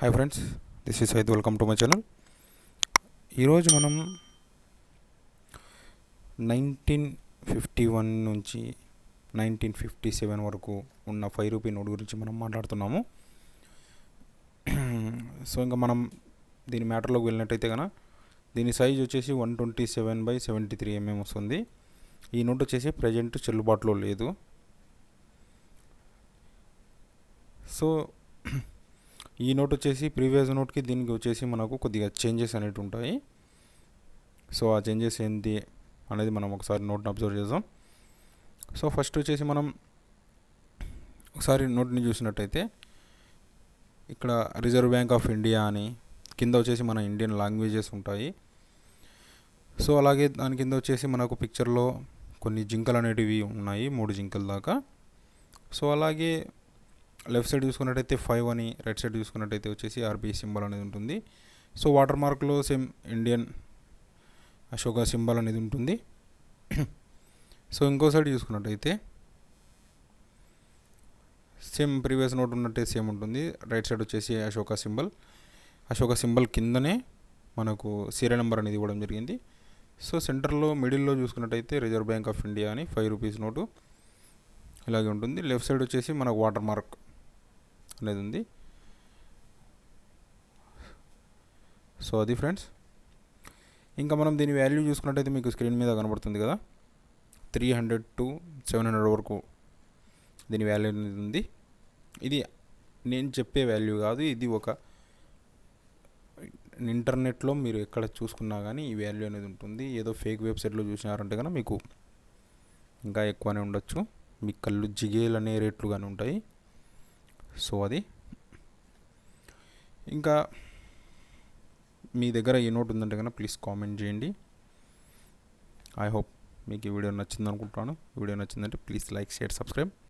Hi friends, this is Syed. Welcome to my channel. ఈరోజు మనం 1951 నుంచి 1957 వరకు ఉన్న 5 రూపీ నోట్ గురించి మనం మాట్లాడుతున్నాము. సో ఇంకా మనం దీని మ్యాటర్లోకి వెళ్ళినట్టయితే కనుక దీని సైజ్ వచ్చేసి 127/73 mm వస్తుంది. ఈ నోట్ వచ్చేసి ప్రజెంట్ చెల్లుబాటులో లేదు. సో ఈ నోట్ వచ్చేసి ప్రీవియస్ నోట్కి దీనికి వచ్చేసి మనకు కొద్దిగా చేంజెస్ అనేవి ఉంటాయి. సో ఆ చేంజెస్ ఏంటి అనేది మనం ఒకసారి నోట్ని అబ్జర్వ్ చేద్దాం. సో ఫస్ట్ వచ్చేసి మనం ఒకసారి నోట్ని చూసినట్టయితే ఇక్కడ రిజర్వ్ బ్యాంక్ ఆఫ్ ఇండియా అని కింద వచ్చేసి మన ఇండియన్ లాంగ్వేజెస్ ఉంటాయి. సో అలాగే దాని కింద వచ్చేసి మనకు పిక్చర్లో కొన్ని జింకలు అనేటివి ఉన్నాయి, 3 జింకల దాకా. సో అలాగే లెఫ్ట్ సైడ్ చూసుకున్నట్టయితే 5 అని, రైట్ సైడ్ చూసుకున్నట్టయితే వచ్చేసి ఆర్బీఐ సింబల్ అనేది ఉంటుంది. సో వాటర్ మార్క్లో సేమ్ ఇండియన్ అశోక సింబల్ అనేది ఉంటుంది. సో ఇంకో సైడ్ చూసుకున్నట్టయితే సేమ్ ప్రీవియస్ నోట్ ఉన్నట్టే సేమ్ ఉంటుంది. రైట్ సైడ్ వచ్చేసి అశోక సింబల్ కిందనే మనకు సీరియల్ నెంబర్ అనేది ఇవ్వడం జరిగింది. సో సెంటర్లో మిడిల్లో చూసుకున్నట్టయితే రిజర్వ్ బ్యాంక్ ఆఫ్ ఇండియా అని 5 రూపీస్ నోటు ఇలాగే ఉంటుంది. లెఫ్ట్ సైడ్ వచ్చేసి మనకు వాటర్ మార్క్ అనేది ఉంది. సో అది ఫ్రెండ్స్. ఇంకా మనం దీని వాల్యూ చూసుకున్నట్టయితే మీకు స్క్రీన్ మీద కనబడుతుంది కదా, 300 to 700 వరకు దీని వాల్యూ అనేది ఉంది. ఇది నేను చెప్పే వాల్యూ కాదు, ఇది ఒక ఇంటర్నెట్లో మీరు ఎక్కడ చూసుకున్నా కానీ ఈ వాల్యూ అనేది ఉంటుంది. ఏదో ఫేక్ వెబ్సైట్లో చూసినారంటే కనుక మీకు ఇంకా ఎక్కువనే ఉండొచ్చు, మీ కళ్ళు జిగేలనే రేట్లు కానీ ఉంటాయి. సో అది. ఇంకా మీ దగ్గర ఈ నోట్ ఉందంటే కనుక ప్లీజ్ కామెంట్ చేయండి. ఐ హోప్ మీకు ఈ వీడియో నచ్చింది అనుకుంటున్నాను. వీడియో నచ్చిందంటే ప్లీజ్ లైక్, షేర్, సబ్స్క్రైబ్.